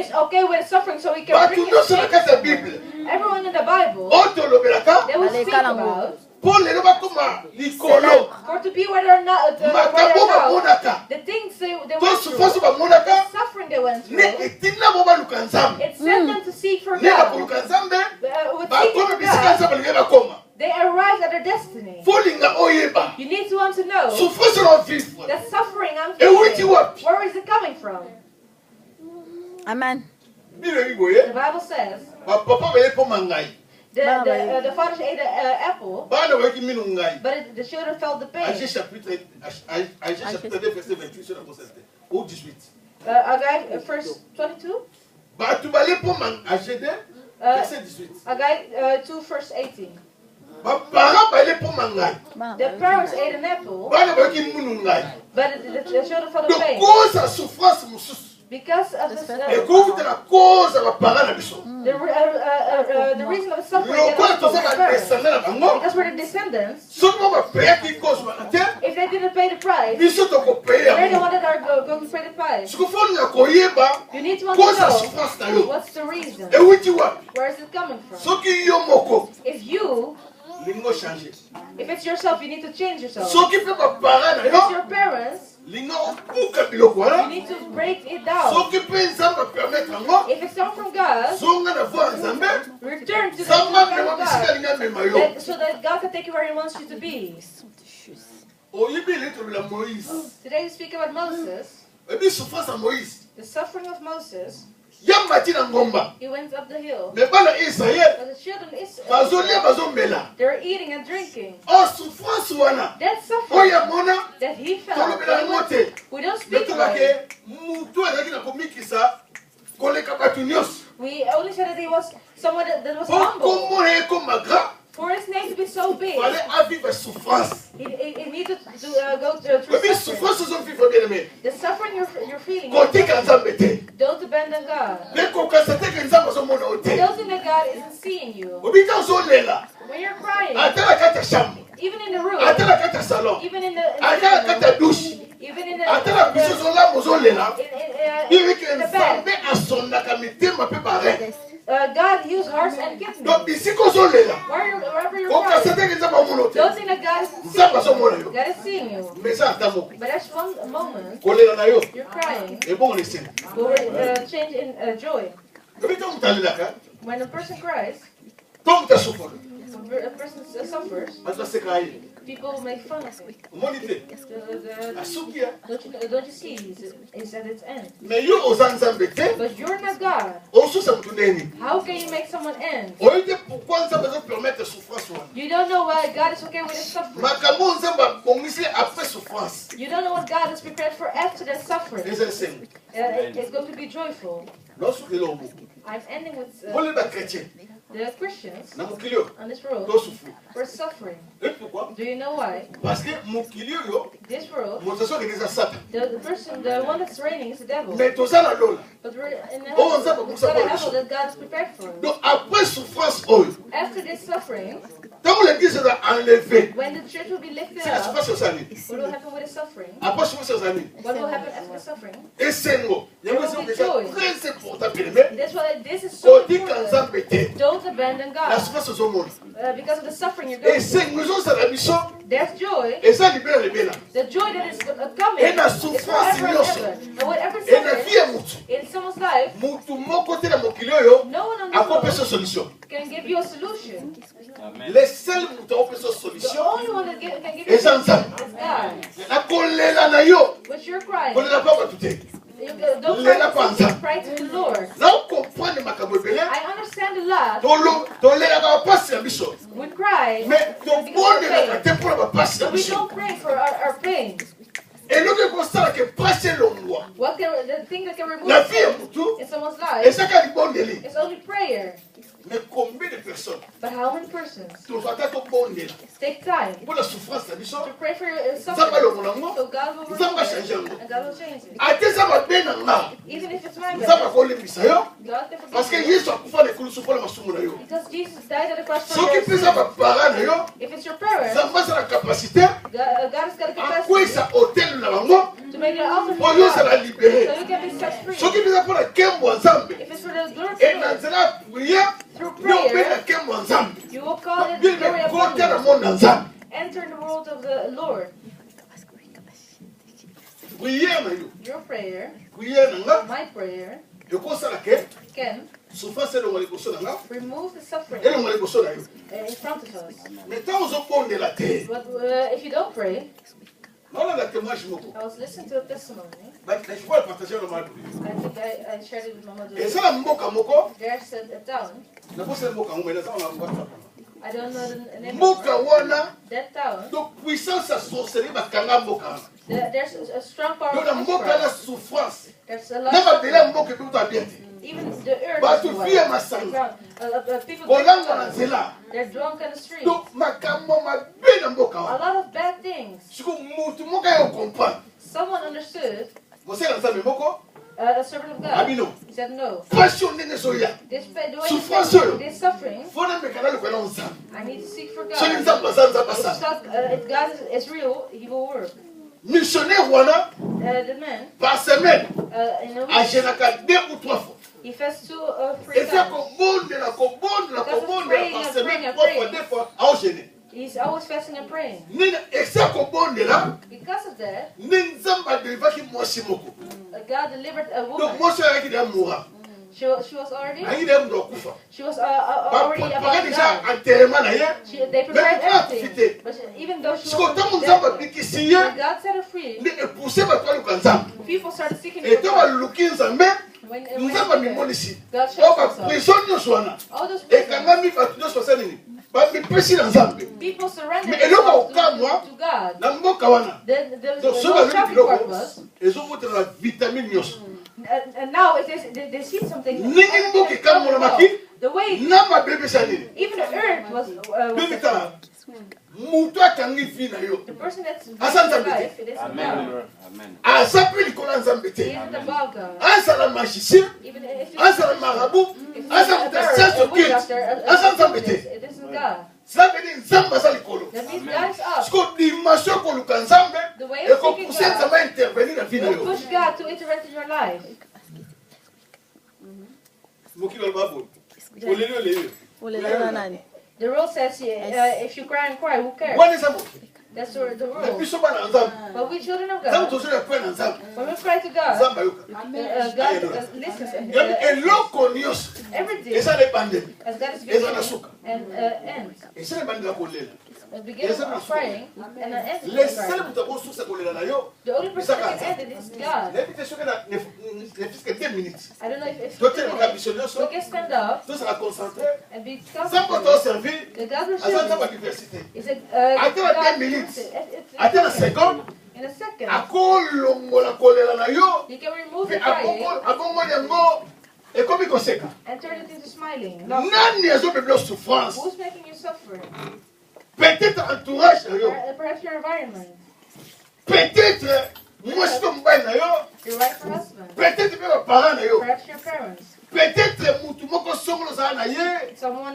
is okay with suffering, so He can Ba bring tu no it. sur la case de la Bible. Everyone in the Bible, Oto lobelaka they will Allez, speak Kalango. about pour les ba koma likolo. for to be where they're not, where Makambo ba they're not, monaka. the things they To went souffrance through, ba monaka. the suffering they went Ne through. etina mo ba luka nzambe. It sent them to seek for Ne ba God. luka nzambe. With Ba seeking koma for bisika God, nzambe linga ba koma. they arrived at their destiny. Folinga oyeba. You need to want to know Souffrance on vivre. the suffering I'm Et où tu feeling. vois? Where is it coming from? Amen. Bile bi boye. The Bible says Ba papa bele po mangai. the fathers ate an apple, Bana weki minu ngai. but the children felt the pain. Agé chapitre 2 verset 28 sur la constaté. Ou 18. Verse 22. Ba tu bale po man Agé 2 verset 18. 2 verse 18. Ba para bale po mangai. The parents ate an apple, Bana weki minu ngai. but the children felt the Donc pain cause à souffrance mususu. because of this, Et cause de la cause à la parole na biso. the reason of the suffering. Le That quoi was to from ça the ba parents. descendre na bango. Because we're the descendants. Seulement ba payer qui cause ba te. If they didn't pay the price, Biso to ko payer. they're the one that are going to pay the price. Ce que faut na koyeba. You need to want Cause to à know souffrance na yo. what's the reason. Et où tu vois? Where is it coming from? Soki yo moko If you, lingo changer. if it's yourself, you need to change yourself. Soki pe ba parent na If it's yo. your parents, Lingo okuka biloko you wana. need to break it down. Soki pe nzamba permettre ngo. If it's come from God, Zonga na voix nzambe. return to the Nzamba kingdom mema of bisika God, linga mema yo. so that God can take you where He wants you to be. Oyibi lettre la Moïse. Today we speak about Moses, Ebi souffrance à Moïse. the suffering of Moses. Yambati na ngomba. He went up the hill. Mais bana Israël. But the children of Israel, Bazolia bazomela. they're eating and drinking. Oh souffrance wana. That suffering Oya mona. that he felt, Tolobela ngote. we don't speak Leto about it. bake mutu azaki na komikisa. Koleka batu nyos. We only said that he was someone that was Po humble. komo he komagra. For his name to be so big, Fallait à vivre souffrance. he needed to go through Ebi suffering. souffrance aux vivre bien aimé. The suffering you're feeling, Kote ka nzambe te. don't abandon God. Mais ko kasate ke nzambe azomona o te. Don't think that God isn't seeing you. Obika ozolela. When you're crying, Atala kati ya chambre. even in the room, Atala kati ya salon. even in the Atala kati ya douche. even in the Atala biso ozolamba ozolela. Bibi ke in the bed, nzambe asondaka mitema mpe bare. God used hearts and kidneys. Donc bisika ozolela. Wherever you're Ko crying, kasate ke nzambe amona o te. don't think that God isn't Nzambe seeing you. azomona yo. God is seeing you. Mais ça ata moko. But that's one moment Kolela na yo. you're crying Ebongo leseni. will change in joy. Ebi to mutalelaka. When a person cries, To mutasufuru. when a person suffers, Bato aseka ye. people make fun of it. Omoni te. The- Asukia. don't you see? It's at its end. Mais yo oza nzambe te. But you're not God. Osusa mutu neni. How can you make someone end? Oyebi pourquoi nzambe azopermettre souffrance wana. You don't know why God is okay with his suffering. Makambo nzambe abongisi après souffrance. You don't know what God has prepared for after that suffering. Eza esengo. It's going to be joyful. Losukela obo. I'm ending with Bole ba chrétien. the Christians Na mokili oyo. on this world. Tosufuru. We're suffering. Et pourquoi? Do you know why? Parce que mokili oyo. This world, Moto azokendeza satan. the one that's reigning is the devil. Mais toza na lola. But we're in the Oh, heaven. nzambe It's not a akusa heaven kwa that God has prepared for us. Donc après souffrance oyo. After this suffering, Ntango l'église eza enlevée. when the church will be lifted C'est la up, souffrance ozali. what will happen with the suffering? Après souffrance ozali. What will happen after the suffering? Esengo. Yango eza Joy. très important bien aimé. That's why this is so Kodika important. nzambe te. Don't abandon La God. souffrance ozomona. Because of the suffering you're going through. Esengo ezozala biso. There's joy. Eza libela libela. The joy that is coming Et na is souffrance forever and nyonso. ever. And whatever Et na vie suffering ya mutu. in someone's life, Mutu moko te na mokili oyo no one on this world akopesa solution. can give you a solution. Le seul mutu akopesa The solution only one that can give you a eza solution nzambe. is God. Nakolela na yo. But you're crying. Kolela pa bato te. Don't Lela cry kwanza. to cry to the Lord. Na okomprendre makambo ebele. I understand a lot. Tolelaka bapasi ya biso. We cry Mais because of tobondelaka pain. te mpona bapasi ya But we biso. don't pray for our pain. eloko ekosalaka epasi elongwa What can the thing that can remove na vie ya pain mutu in someone's life ezaka libondeli is only prayer. Mais combien de personnes But how many persons take time pour la souffrance de to pray for your Nzamba suffering? longolango. So God will Nzamba remove change it, yango. and God will change it. Ate za mabe na nga. Even if it's my Nzamba bad, kolembisa yo. God can Parce que forgive you. Yesu akufa na ekulusu mpo na masumu na yo. Because Jesus died on the cross for Soki your mpe za sins. bapara na yo, If it's your parents, Nzamba aza na kapasité God has got a capacity akwesa hotel na bango to make an altar mpo for yo ozala God, libere. so you can be set free. Soki mpe eza mpo na nkembo ya Nzambe, If it's for the glory of e na God, nzela ya priere, through yo obenga prayer, nkembo ya Nzambe. you will call it the Bien glory of kota na God. monde ya Nzambe. Enter the world of the Lord. Priere na yo, Your prayer, priere na nga, my prayer, ekosala ke can souffrance elongo liboso na nga, remove the suffering elongo liboso na yo. in front of us. Mais ntango ozobondela te, But if you don't pray, naolanda témoignage moko. I was listening to a testimony. nakipo partage na madu. I think I shared it with Mama Dulu. Eza na mboka moko, There's a town. nakosala mboka ngo, mais naza na WhatsApp. I don't know the name. Mboka wana, That town. donc puissance ya sorcellerie bakanga mboka wana. There's a strong power Donc na of mboka na witchcraft. souffrance. There's a lot Na of mabele ya suffering. mboka epe uta bien te. Even the earth Bato is fie wild. masanga. People Kolanga na drink nzela. They're drunk on the street. Donc makambo mabe na mboka A wana. lot of bad things. Siko mutu moko ya comprendre. Someone understood, Mosala Nzambe moko, a servant of God. abino. He said, no. Passion ndenge ezoya. This Souffrance oyo. this suffering, Fona mekana lokola Nzambe. I need to seek for God. Soki Nzambe aza Nzambe If asala. God is real, He will work. Missionnaire wana, The man, par semaine, in a week, agénaka 2 ou 3 fois. he fasts 2 or 3 Eza times. kobondela par semaine, 3 fois, 2 fois, aogéné. He's always fasting and praying. Nini eza kobondela, Because of that, ni Nzambe adelivaki mwasi moko. God delivered a Donc woman. mwasi ayaki deya moura. She was already She was already about déjà God. enterrement na ye. They prepared Mais everything. But even though she Siko was ntango Nzambe abikisi ye, when God set her free, ni epousse bato baluka Nzambe. people started seeking Et for ntango God. aluluki Nzambe, When Nzambe abimonisi. God O showed himself. baprison nyonso wana. All those prisons, Ekangami bato nyonso basala nini? Bamipesi na Nzambe. people surrendered Mais eloko themselves okamwa to God. na mboka wana. The Donc soki most bazali shocking biloko part was, ezobotela na vitamine nyonso. and now it is they see something. Ndenge mboka ekamolomaki, The way na mabe epesa nini? even the earth was Bibi tala, moto akangi vi na yo. the person that's Asa living Nzambe te. life, it isn't God. Aza mpe likolo ya Nzambe He te. isn't above God. Azala magicien, Even if azala marabout, aza moto ya science occulte, aza Nzambe te. it isn't God. Cela veut dire Nzambe aza likolo. That means God is up. Siko dimension koluka Nzambe, The way of seeking ekopousse Nzambe a intervenir na vi na You yo. push God to intervene in your life. Mokili aloba boye. Oleli oleli. Ulelela nani? The rule says if you cry and cry, who cares? Wana eza mokili. That's the Na rule. biso bana Nzambe. But we children of Nzambe God, tozali apre na Nzambe. when we cry to God, Nzambe ayoka. God listens. Yabi eloko nyonso Everything eza na ebandeli. as God is Eza na beginning suka. and ends. Eza na ebandeli ya kolela. Beginning of crying and an end Le of seul crying. moto akosusa kolela na yo, The only person that can end it is God. nayebi te soki na fiske 2 minutes. I don't know if totelemaka biso nyonso, we can stand up tozala concentré. and be Nzambe comfortable. toservi, The God will aza show Nzambe ya you. diversité. He said, Ate na 10 God minutes, it's ate na seconde, in a second. akolongola kolela na yo, He can remove mpe the crying abongoli yango ekomi koseka. and turn it into smiling. Nani azobebela souffrance? Who's making you suffer? Peut-être entourage na yo, Perhaps your environment, peut-être mwasi to mobali na yo, your wife or husband, peut-être mpe baparent na yo, perhaps your parents, peut-être mutu moko songolo ozala na ye someone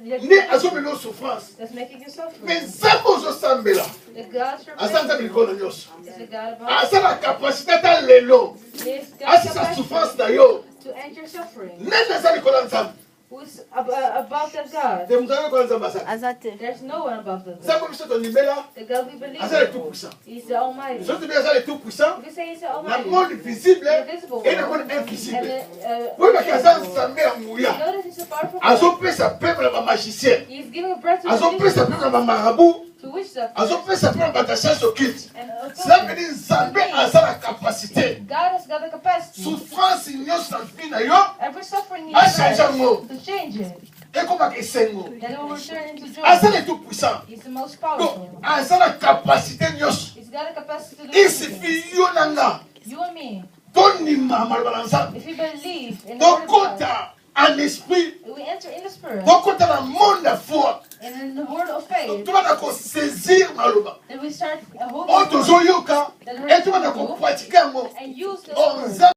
nde azobebela souffrance. that's making you suffer. Mais Nzambe ozosambela The God's your aza friend. Nzambe likolo nyonso, Is the God above? aza na kapasité ata lelo Is God asisa souffrance na yo. to end your suffering? Nani aza likolo ya Nzambe? Who's above that God? Te mutu aza likolo ya Nzambe aza te. Azate. There's no one above that God. Nzambe biso tondimela The God we believe aza le in. tout puissant. He's the Almighty. Soki tobi aza le tout puissant If we say He's the na Almighty, monde visible the visible et na world, monde invisible. and Oyebaki aza the Nzambe ya nguya, know that He's a powerful God. azopesa peuple na bamagicien, He's giving breath to azopesa the peuple na bamarabout, to which the azopesa peuple na bato ya science occulte. and Cela veut dire Nzambe aza na capacité. God has got the capacity. Souffrance nyonso na vie na yo Every suffering you achange have yango, to change it. ekomaka esengo. That it will return into joy. Aza le tout puissant. He's the most Donc powerful. aza na capacité nyonso. He's got the capacity to do Il everything. suffit yo na nga You and me, tondima maloba na Nzambe, if we believe in the word of God, tokota en esprit. We enter in the spirit. Beaucoup dans le monde de foi. And in the word of faith. Tu vas saisir maloba. Then we start Oh, toujours yoka. Et tu vas pratiquer un mot. and use the Oh, spirit.